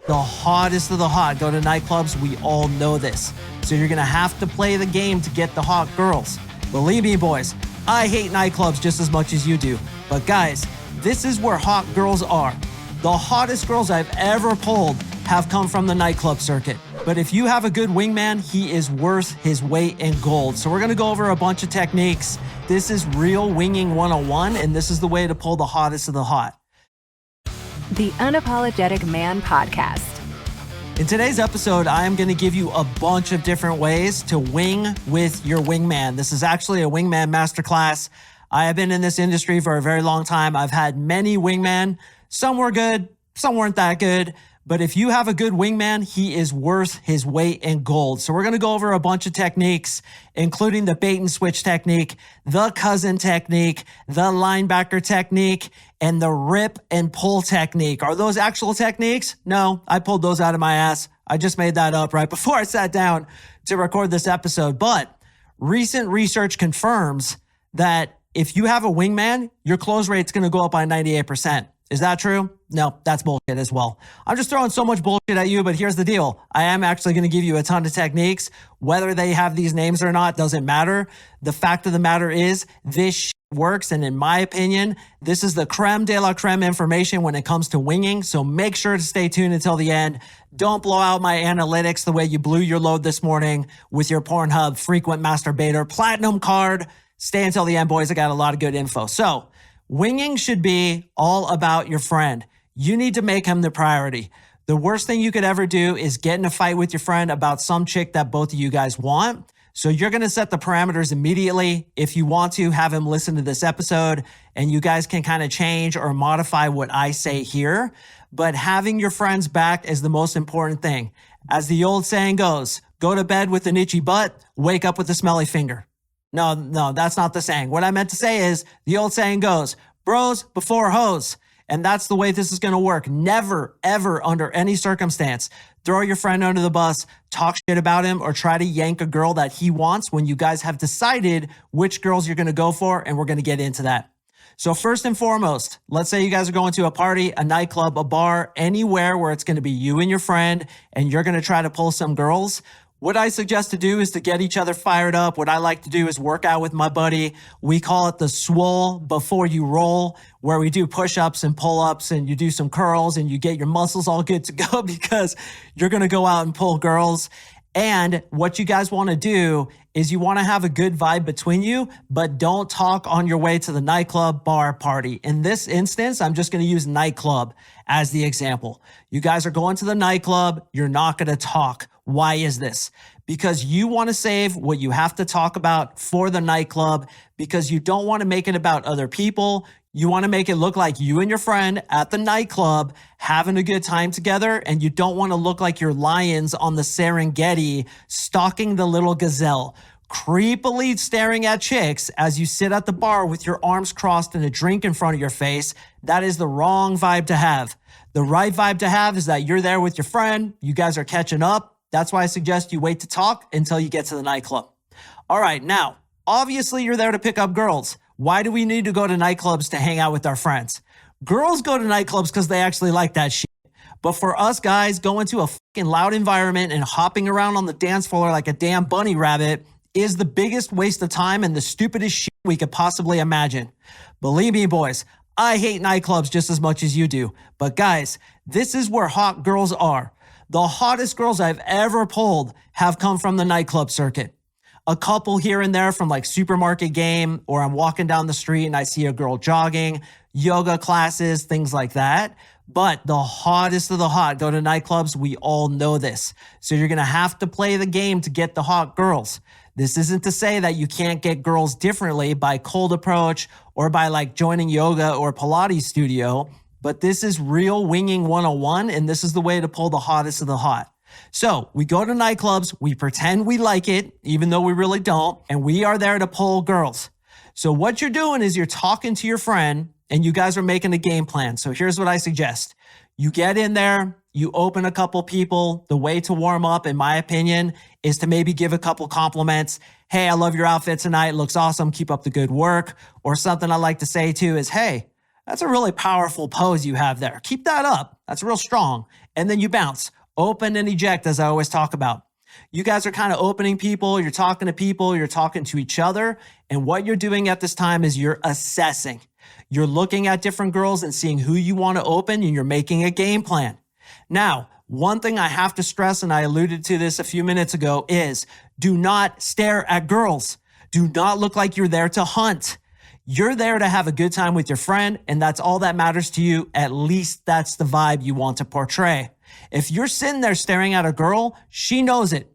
The hottest of the hot go to nightclubs. We all know this. So you're going to have to play the game to get the hot girls. Believe me, boys, I hate nightclubs just as much as you do. But guys, this is where hot girls are. The hottest girls I've ever pulled have come from the nightclub circuit. But if you have a good wingman, he is worth his weight in gold. So we're going to go over a bunch of techniques. This is real winging 101, and this is the way to pull the hottest of the hot. The Unapologetic Man Podcast. In today's episode, I am going to give you a bunch of different ways to wing with your wingman. This is actually a Wingman Masterclass. I have been in this industry for a very long time. I've had many wingmen. Some were good, some weren't that good. But if you have a good wingman, he is worth his weight in gold. So we're going to go over a bunch of techniques, including the bait and switch technique, the cousin technique, the linebacker technique, and the rip and pull technique. Are those actual techniques? No, I pulled those out of my ass. I just made that up right before I sat down to record this episode. But recent research confirms that if you have a wingman, your close rate's going to go up by 98%. Is that true? No, that's bullshit as well. I'm just throwing so much bullshit at you, but here's the deal. I am actually going to give you a ton of techniques. Whether they have these names or not doesn't matter. The fact of the matter is this shit works. And in my opinion, this is the creme de la creme information when it comes to winging. So make sure to stay tuned until the end. Don't blow out my analytics the way you blew your load this morning with your Pornhub frequent masturbator platinum card. Stay until the end, boys. I got a lot of good info. So winging should be all about your friend. You need to make him the priority. The worst thing you could ever do is get in a fight with your friend about some chick that both of you guys want. So you're going to set the parameters immediately. If you want to, have him listen to this episode and you guys can kind of change or modify what I say here. But having your friends back is the most important thing. As the old saying goes, go to bed with an itchy butt, wake up with a smelly finger. No, that's not the saying. What I meant to say is the old saying goes, bros before hoes. And that's the way this is going to work. Never, ever, under any circumstance, throw your friend under the bus, talk shit about him, or try to yank a girl that he wants when you guys have decided which girls you're going to go for, and we're going to get into that. So first and foremost, let's say you guys are going to a party, a nightclub, a bar, anywhere where it's going to be you and your friend, and you're going to try to pull some girls. What I suggest to do is to get each other fired up. What I like to do is work out with my buddy. We call it the swole before you roll, where we do push-ups and pull-ups and you do some curls and you get your muscles all good to go because you're going to go out and pull girls. And what you guys want to do is you want to have a good vibe between you, but don't talk on your way to the nightclub, bar, party. In this instance, I'm just going to use nightclub as the example. You guys are going to the nightclub. You're not going to talk. Why is this? Because you want to save what you have to talk about for the nightclub because you don't want to make it about other people. You want to make it look like you and your friend at the nightclub having a good time together, and you don't want to look like you're lions on the Serengeti stalking the little gazelle, creepily staring at chicks as you sit at the bar with your arms crossed and a drink in front of your face. That is the wrong vibe to have. The right vibe to have is that you're there with your friend. You guys are catching up. That's why I suggest you wait to talk until you get to the nightclub. All right, now, obviously you're there to pick up girls. Why do we need to go to nightclubs to hang out with our friends? Girls go to nightclubs because they actually like that shit. But for us guys, going to a fucking loud environment and hopping around on the dance floor like a damn bunny rabbit is the biggest waste of time and the stupidest shit we could possibly imagine. Believe me, boys, I hate nightclubs just as much as you do. But guys, this is where hot girls are. The hottest girls I've ever pulled have come from the nightclub circuit. A couple here and there from like supermarket game, or I'm walking down the street and I see a girl jogging, yoga classes, things like that. But the hottest of the hot go to nightclubs. We all know this. So you're going to have to play the game to get the hot girls. This isn't to say that you can't get girls differently by cold approach or by like joining yoga or Pilates studio. But this is real winging 101, and this is the way to pull the hottest of the hot. So we go to nightclubs, we pretend we like it, even though we really don't, and we are there to pull girls. So what you're doing is you're talking to your friend, and you guys are making a game plan. So here's what I suggest. You get in there, you open a couple people. The way to warm up, in my opinion, is to maybe give a couple compliments. Hey, I love your outfit tonight. It looks awesome. Keep up the good work. Or something I like to say too is, hey, that's a really powerful pose you have there. Keep that up. That's real strong. and then you bounce. Open and eject, as I always talk about. You guys are kind of opening people, you're talking to each other, and what you're doing at this time is you're assessing. You're looking at different girls and seeing who you want to open, and you're making a game plan. Now, one thing I have to stress, and I alluded to this a few minutes ago, is do not stare at girls. Do not look like you're there to hunt. You're there to have a good time with your friend, and that's all that matters to you. At least that's the vibe you want to portray. If you're sitting there staring at a girl, she knows it.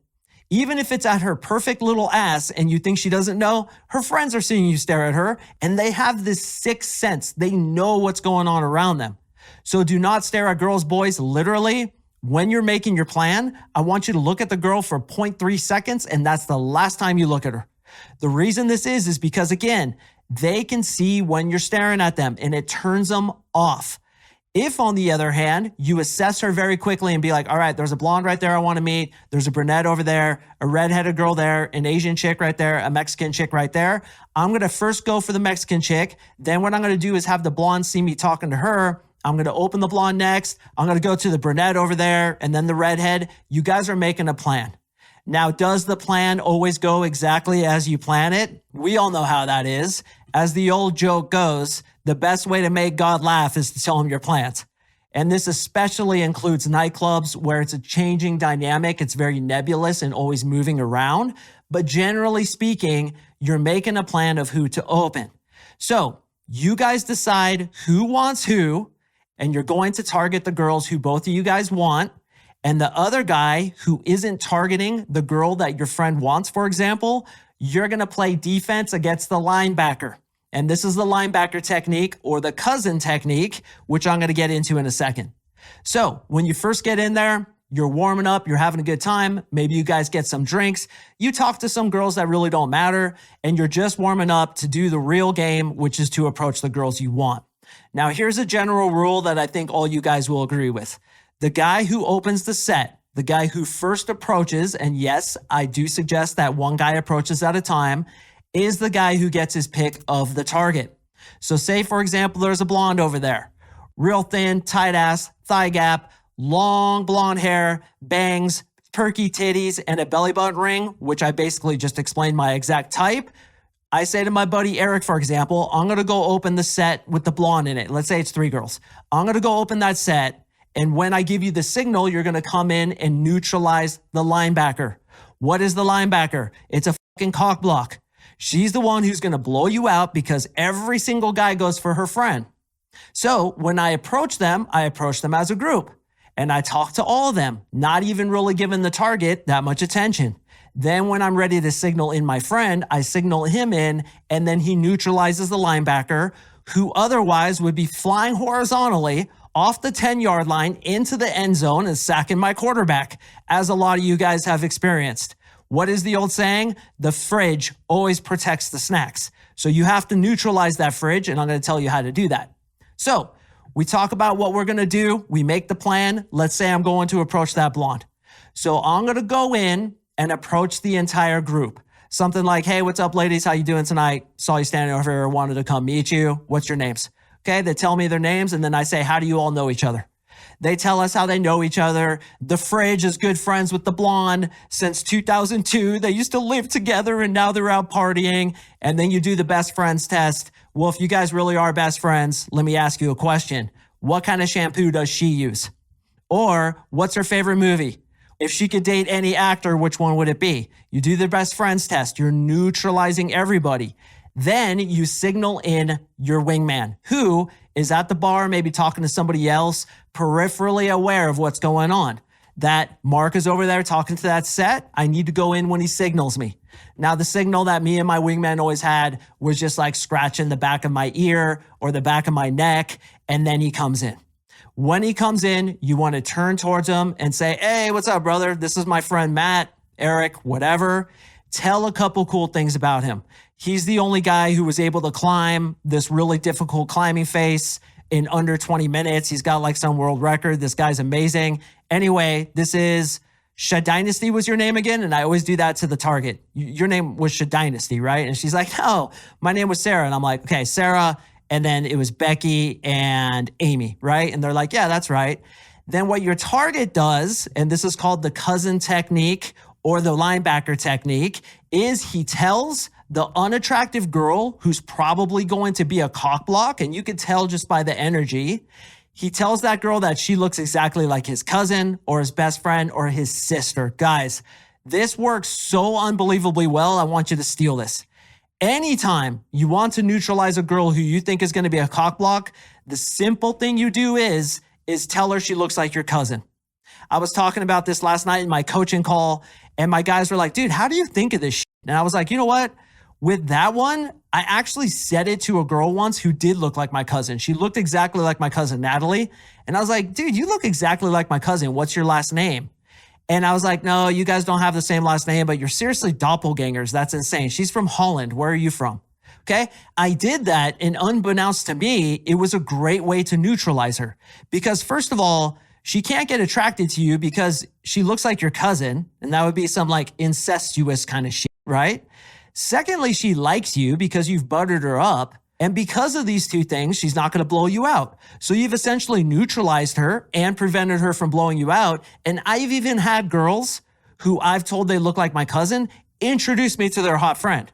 Even if it's at her perfect little ass and you think she doesn't know, her friends are seeing you stare at her, and they have this sixth sense. They know what's going on around them. So do not stare at girls, boys. Literally, when you're making your plan, I want you to look at the girl for 0.3 seconds, and that's the last time you look at her. The reason this is because, again, they can see when you're staring at them, and it turns them off. If, on the other hand, you assess her very quickly and be like, all right, there's a blonde right there I want to meet. There's a brunette over there, a redheaded girl there, an Asian chick right there, a Mexican chick right there. I'm going to first go for the Mexican chick. Then what I'm going to do is have the blonde see me talking to her. I'm going to open the blonde next. I'm going to go to the brunette over there and then the redhead. You guys are making a plan. Now, does the plan always go exactly as you plan it? We all know how that is. As the old joke goes, the best way to make God laugh is to tell him your plans. And this especially includes nightclubs where it's a changing dynamic. It's very nebulous and always moving around. But generally speaking, you're making a plan of who to open. So you guys decide who wants who, and you're going to target the girls who both of you guys want. And the other guy who isn't targeting the girl that your friend wants, for example, you're going to play defense against the linebacker. And this is the linebacker technique or the cousin technique, which I'm going to get into in a second. So when you first get in there, you're warming up, you're having a good time. Maybe you guys get some drinks. You talk to some girls that really don't matter, and you're just warming up to do the real game, which is to approach the girls you want. Now, here's a general rule that I think all you guys will agree with. The guy who opens the set, the guy who first approaches, and yes, I do suggest that one guy approaches at a time, is the guy who gets his pick of the target. So say, for example, there's a blonde over there. Real thin, tight ass, thigh gap, long blonde hair, bangs, perky titties, and a belly button ring, which I basically just explained my exact type. I say to my buddy Eric, for example, I'm going to go open the set with the blonde in it. Let's say it's 3 girls. I'm going to go open that set. And when I give you the signal, you're going to come in and neutralize the linebacker. What is the linebacker? It's a fucking cockblock. She's the one who's going to blow you out because every single guy goes for her friend. So when I approach them as a group. And I talk to all of them, not even really giving the target that much attention. Then when I'm ready to signal in my friend, I signal him in, and then he neutralizes the linebacker, who otherwise would be flying horizontally off the 10-yard line into the end zone and sacking my quarterback, as a lot of you guys have experienced. What is the old saying? The fridge always protects the snacks. So you have to neutralize that fridge, and I'm going to tell you how to do that. So we talk about what we're going to do. We make the plan. Let's say I'm going to approach that blonde. So I'm going to go in and approach the entire group. Something like, hey, what's up, ladies? How you doing tonight? Saw you standing over here. Wanted to come meet you. What's your names? Okay, they tell me their names, and then I say, how do you all know each other? They tell us how they know each other. The fridge is good friends with the blonde since 2002. They used to live together, and now they're out partying. And then you do the best friends test. Well, if you guys really are best friends, let me ask you a question. What kind of shampoo does she use? Or what's her favorite movie? If she could date any actor, which one would it be? You do the best friends test. You're neutralizing everybody. Then you signal in your wingman, who is at the bar, maybe talking to somebody else, peripherally aware of what's going on. That Mark is over there talking to that set. I need to go in when he signals me. Now, the signal that me and my wingman always had was just like scratching the back of my ear or the back of my neck, and then he comes in. When he comes in, you want to turn towards him and say, hey, what's up, brother? This is my friend Matt, Eric, whatever. Tell a couple cool things about him. He's the only guy who was able to climb this really difficult climbing face in under 20 minutes. He's got like some world record. This guy's amazing. Anyway, this is Dynasty was your name again? And I always do that to the target. Your name was Dynasty, right? And she's like, no, my name was Sarah. And I'm like, okay, Sarah. And then it was Becky and Amy, right? And they're like, yeah, that's right. Then what your target does, and this is called the cousin technique or the linebacker technique, is he tells the unattractive girl who's probably going to be a cockblock, and you could tell just by the energy, he tells that girl that she looks exactly like his cousin or his best friend or his sister. Guys, this works so unbelievably well. I want you to steal this. Anytime you want to neutralize a girl who you think is going to be a cockblock, the simple thing you do is tell her she looks like your cousin. I was talking about this last night in my coaching call, and my guys were like, dude, how do you think of this shit? And I was like, you know what? With that one, I actually said it to a girl once who did look like my cousin. She looked exactly like my cousin, Natalie. And I was like, dude, you look exactly like my cousin. What's your last name? And I was like, no, you guys don't have the same last name, but you're seriously doppelgangers. That's insane. She's from Holland. Where are you from? Okay. I did that, and unbeknownst to me, it was a great way to neutralize her. Because first of all, she can't get attracted to you because she looks like your cousin, and that would be some like incestuous kind of shit, right? Secondly, she likes you because you've buttered her up. And because of these two things, she's not going to blow you out. So you've essentially neutralized her and prevented her from blowing you out. And I've even had girls who I've told they look like my cousin introduce me to their hot friend.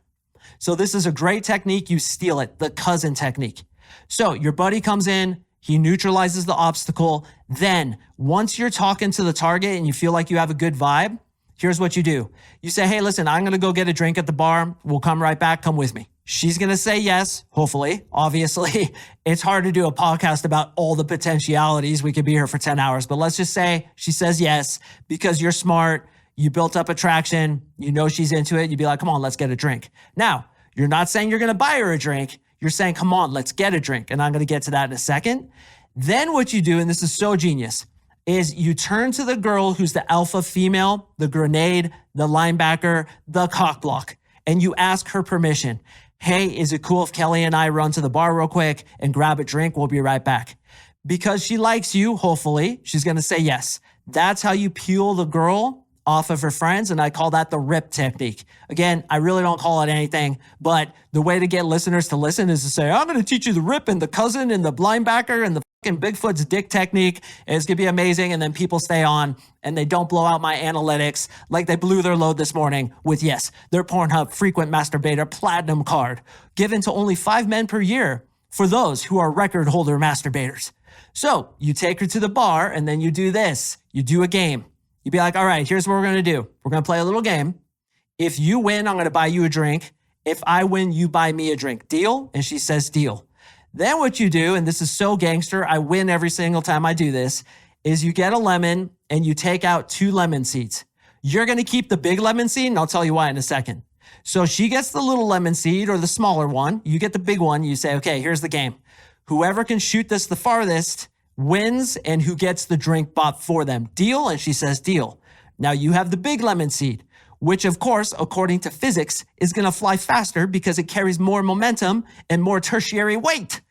So this is a great technique. You steal it, the cousin technique. So your buddy comes in, he neutralizes the obstacle. Then once you're talking to the target and you feel like you have a good vibe, here's what you do. You say, hey, listen, I'm going to go get a drink at the bar. We'll come right back. Come with me. She's going to say yes, hopefully. Obviously, it's hard to do a podcast about all the potentialities. We could be here for 10 hours, but let's just say she says yes because you're smart. You built up attraction. You know she's into it. You'd be like, come on, let's get a drink. Now, you're not saying you're going to buy her a drink. You're saying, come on, let's get a drink. And I'm going to get to that in a second. Then what you do, and this is so genius, is you turn to the girl who's the alpha female, the grenade, the linebacker, the cockblock, and you ask her permission. Hey, is it cool if Kelly and I run to the bar real quick and grab a drink? We'll be right back. Because she likes you, hopefully, she's going to say yes. That's how you peel the girl off of her friends, and I call that the rip technique. Again, I really don't call it anything, but the way to get listeners to listen is to say, I'm going to teach you the rip and the cousin and the linebacker and the fucking Bigfoot's dick technique. And it's going to be amazing. And then people stay on and they don't blow out my analytics like they blew their load this morning with, yes, their Pornhub frequent masturbator platinum card given to only 5 men per year for those who are record holder masturbators. So you take her to the bar and then you do this. You do a game. You'd be like, all right, here's what we're going to do. We're going to play a little game. If you win, I'm going to buy you a drink. If I win, you buy me a drink. Deal? And she says, deal. Then what you do, and this is so gangster, I win every single time I do this, is you get a lemon and you take out 2 lemon seeds. You're going to keep the big lemon seed, and I'll tell you why in a second. So she gets the little lemon seed or the smaller one. You get the big one. You say, okay, here's the game. Whoever can shoot this the farthest wins, and who gets the drink bought for them. Deal? And she says, deal. Now you have the big lemon seed, which of course, according to physics, is going to fly faster because it carries more momentum and more tertiary weight.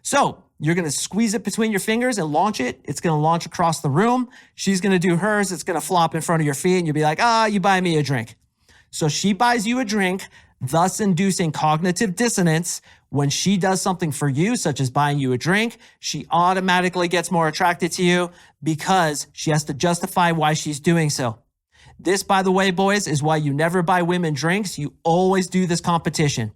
So you're going to squeeze it between your fingers and launch it. It's going to launch across the room. She's going to do hers. It's going to flop in front of your feet, and you'll be like, you buy me a drink. So she buys you a drink, thus inducing cognitive dissonance. When she does something for you, such as buying you a drink, she automatically gets more attracted to you because she has to justify why she's doing so. This, by the way, boys, is why you never buy women drinks. You always do this competition.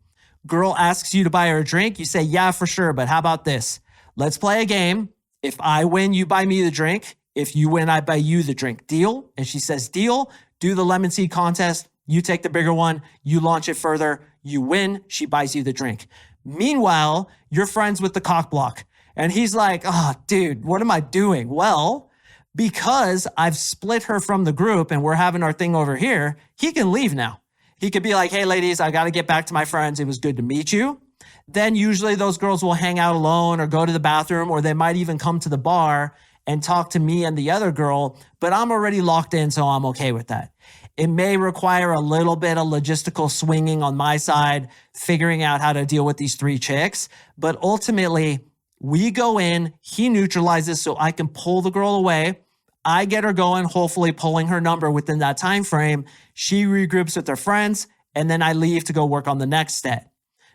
Girl asks you to buy her a drink. You say, yeah, for sure. But how about this? Let's play a game. If I win, you buy me the drink. If you win, I buy you the drink. Deal? And she says, deal. Do the lemon seed contest. You take the bigger one. You launch it further. You win. She buys you the drink. Meanwhile, you're friends with the cockblock. And he's like, dude, what am I doing? Well, because I've split her from the group and we're having our thing over here, he can leave now. He could be like, hey, ladies, I got to get back to my friends. It was good to meet you. Then usually those girls will hang out alone or go to the bathroom, or they might even come to the bar and talk to me and the other girl, but I'm already locked in, so I'm okay with that. It may require a little bit of logistical swinging on my side, figuring out how to deal with these 3 chicks. But ultimately, we go in, he neutralizes so I can pull the girl away. I get her going, hopefully pulling her number within that time frame. She regroups with her friends, and then I leave to go work on the next set.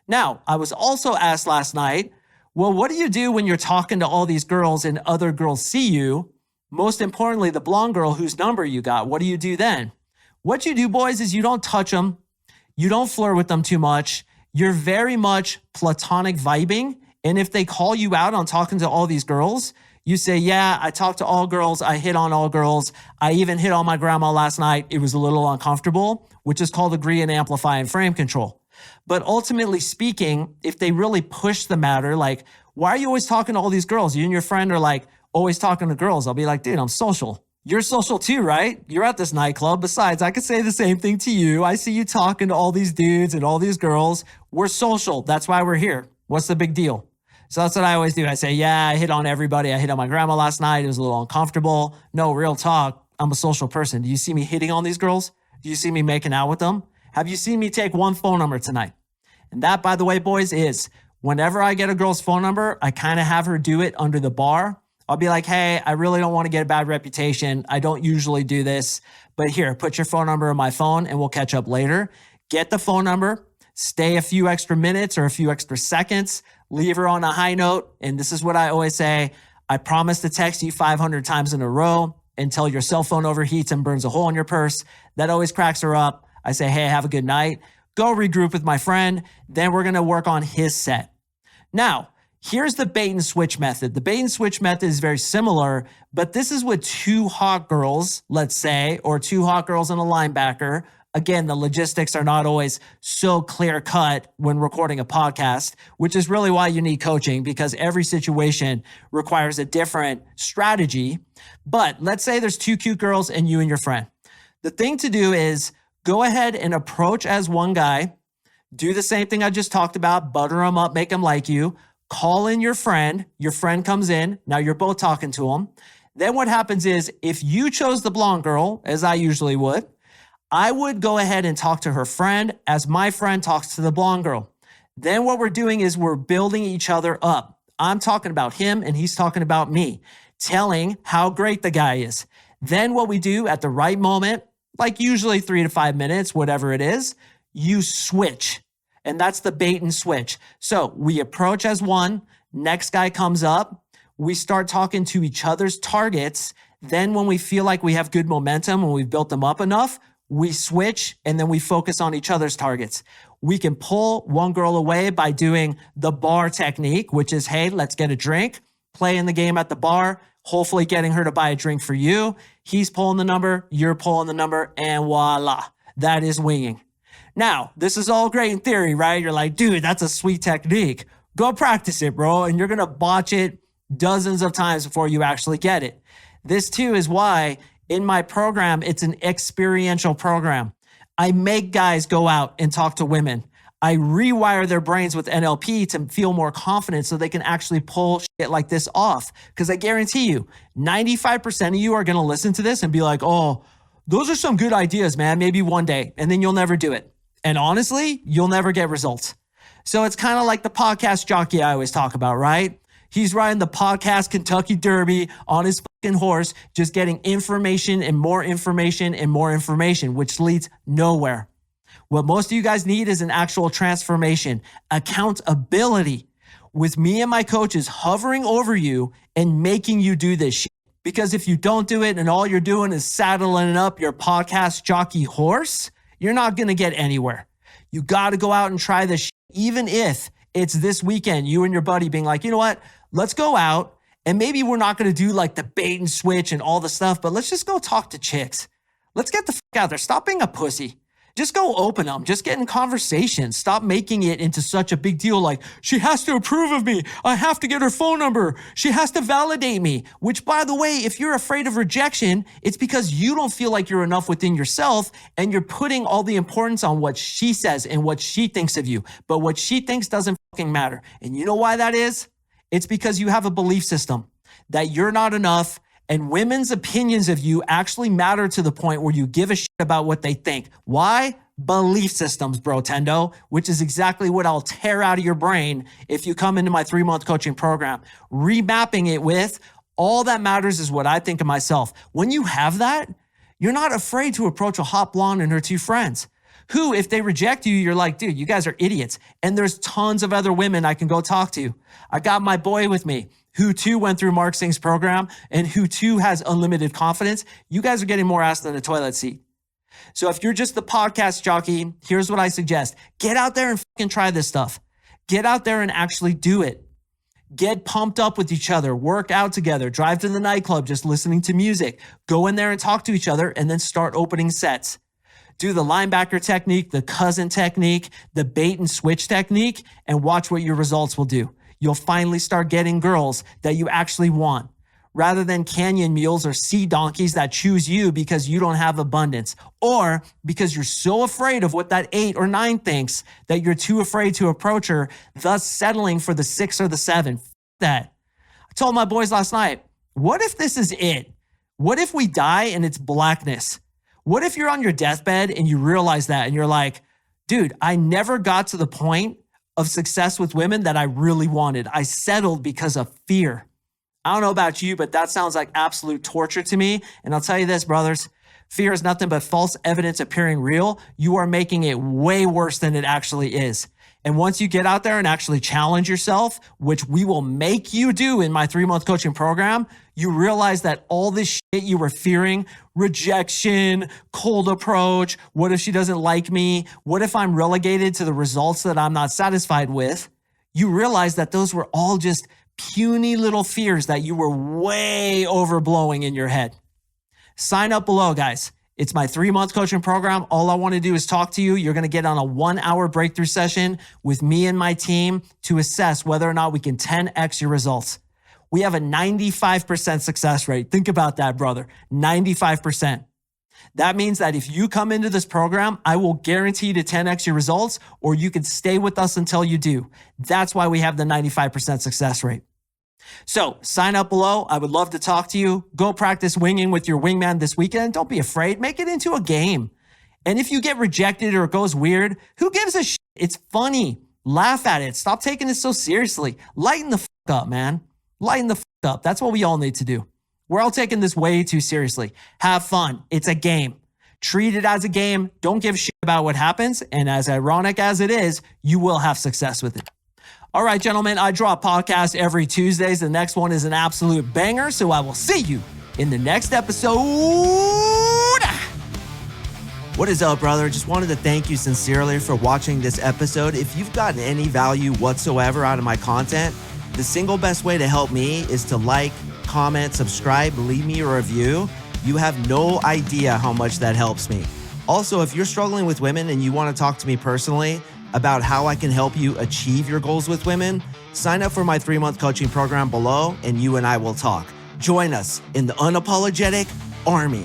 Now, I was also asked last night, well, what do you do when you're talking to all these girls and other girls see you? Most importantly, the blonde girl whose number you got, what do you do then? What you do, boys, is you don't touch them. You don't flirt with them too much. You're very much platonic vibing. And if they call you out on talking to all these girls, you say, yeah, I talk to all girls. I hit on all girls. I even hit on my grandma last night. It was a little uncomfortable, which is called agree and amplify and frame control. But ultimately speaking, if they really push the matter, like, why are you always talking to all these girls? You and your friend are like always talking to girls. I'll be like, dude, I'm social. You're social too, right? You're at this nightclub. Besides, I could say the same thing to you. I see you talking to all these dudes and all these girls. We're social. That's why we're here. What's the big deal? So that's what I always do. I say, yeah, I hit on everybody. I hit on my grandma last night. It was a little uncomfortable. No, real talk. I'm a social person. Do you see me hitting on these girls? Do you see me making out with them? Have you seen me take one phone number tonight? And that, by the way, boys, is whenever I get a girl's phone number, I kind of have her do it under the bar. I'll be like, hey, I really don't want to get a bad reputation. I don't usually do this, but here, put your phone number in my phone and we'll catch up later. Get the phone number, stay a few extra minutes or a few extra seconds, leave her on a high note. And this is what I always say. I promise to text you 500 times in a row until your cell phone overheats and burns a hole in your purse. That always cracks her up. I say, hey, have a good night. Go regroup with my friend. Then we're going to work on his set. Now, here's the bait and switch method. The bait and switch method is very similar, but this is with two hot girls, let's say, or two hot girls and a linebacker. Again, the logistics are not always so clear cut when recording a podcast, which is really why you need coaching, because every situation requires a different strategy. But let's say there's two cute girls and you and your friend. The thing to do is go ahead and approach as one guy. Do the same thing I just talked about, butter them up, make them like you. Call in your friend comes in. Now you're both talking to him. Then what happens is if you chose the blonde girl, as I usually would, I would go ahead and talk to her friend as my friend talks to the blonde girl. Then what we're doing is we're building each other up. I'm talking about him and he's talking about me, telling how great the guy is. Then what we do at the right moment, like usually 3 to 5 minutes, whatever it is, you switch. And that's the bait and switch. So we approach as one, next guy comes up, we start talking to each other's targets. Then when we feel like we have good momentum and we've built them up enough, we switch and then we focus on each other's targets. We can pull one girl away by doing the bar technique, which is, hey, let's get a drink, playing the game at the bar, hopefully getting her to buy a drink for you. He's pulling the number, you're pulling the number, and voila, that is winging. Now, this is all great in theory, right? You're like, dude, that's a sweet technique. Go practice it, bro. And you're going to botch it dozens of times before you actually get it. This too is why in my program, it's an experiential program. I make guys go out and talk to women. I rewire their brains with NLP to feel more confident so they can actually pull shit like this off. Because I guarantee you, 95% of you are going to listen to this and be like, oh, those are some good ideas, man. Maybe one day. And then you'll never do it. And honestly, you'll never get results. So it's kind of like the podcast jockey I always talk about, right? He's riding the podcast Kentucky Derby on his fucking horse, just getting information and more information and more information, which leads nowhere. What most of you guys need is an actual transformation, accountability, with me and my coaches hovering over you and making you do this shit. Because if you don't do it and all you're doing is saddling up your podcast jockey horse, you're not going to get anywhere. You got to go out and try this shit, even if it's this weekend, you and your buddy being like, you know what, let's go out and maybe we're not going to do like the bait and switch and all the stuff, but let's just go talk to chicks. Let's get the fuck out there. Stop being a pussy. Just go open them. Just get in conversations. Stop making it into such a big deal like, she has to approve of me. I have to get her phone number. She has to validate me. Which, by the way, if you're afraid of rejection, it's because you don't feel like you're enough within yourself and you're putting all the importance on what she says and what she thinks of you. But what she thinks doesn't fucking matter. And you know why that is? It's because you have a belief system that you're not enough. And women's opinions of you actually matter to the point where you give a shit about what they think. Why? Belief systems, bro, Tendo, which is exactly what I'll tear out of your brain if you come into my 3-month coaching program. Remapping it with all that matters is what I think of myself. When you have that, you're not afraid to approach a hot blonde and her 2 friends who, if they reject you, you're like, dude, you guys are idiots. And there's tons of other women I can go talk to. I got my boy with me. who too went through Mark Singh's program and who too has unlimited confidence, you guys are getting more ass than a toilet seat. So if you're just the podcast jockey, here's what I suggest. Get out there and fucking try this stuff. Get out there and actually do it. Get pumped up with each other, work out together, drive to the nightclub just listening to music, go in there and talk to each other, and then start opening sets. Do the linebacker technique, the cousin technique, the bait and switch technique, and watch what your results will do. You'll finally start getting girls that you actually want, rather than canyon mules or sea donkeys that choose you because you don't have abundance, or because you're so afraid of what that 8 or 9 thinks that you're too afraid to approach her, thus settling for the 6 or the 7. That. I told my boys last night, what if this is it? What if we die and it's blackness? What if you're on your deathbed and you realize that and you're like, dude, I never got to the point of success with women that I really wanted. I settled because of fear. I don't know about you, but that sounds like absolute torture to me. And I'll tell you this, brothers, fear is nothing but false evidence appearing real. You are making it way worse than it actually is. And once you get out there and actually challenge yourself, which we will make you do in my 3-month coaching program, you realize that all this shit you were fearing, rejection, cold approach, what if she doesn't like me? What if I'm relegated to the results that I'm not satisfied with? You realize that those were all just puny little fears that you were way overblowing in your head. Sign up below, guys. It's my 3-month coaching program. All I want to do is talk to you. You're going to get on a 1-hour breakthrough session with me and my team to assess whether or not we can 10x your results. We have a 95% success rate. Think about that, brother. 95%. That means that if you come into this program, I will guarantee to 10x your results, or you can stay with us until you do. That's why we have the 95% success rate. So sign up below. I would love to talk to you. Go practice winging with your wingman this weekend. Don't be afraid. Make it into a game. And if you get rejected or it goes weird, who gives a shit? It's funny. Laugh at it. Stop taking it so seriously. Lighten the fuck up, man. Lighten the fuck up. That's what we all need to do. We're all taking this way too seriously. Have fun. It's a game. Treat it as a game. Don't give a shit about what happens. And as ironic as it is, you will have success with it. All right, gentlemen, I drop podcasts every Tuesdays. The next one is an absolute banger. So I will see you in the next episode. What is up, brother? Just wanted to thank you sincerely for watching this episode. If you've gotten any value whatsoever out of my content, the single best way to help me is to like, comment, subscribe, leave me a review. You have no idea how much that helps me. Also, if you're struggling with women and you want to talk to me personally about how I can help you achieve your goals with women, sign up for my 3-month coaching program below and you and I will talk. Join us in the Unapologetic Army.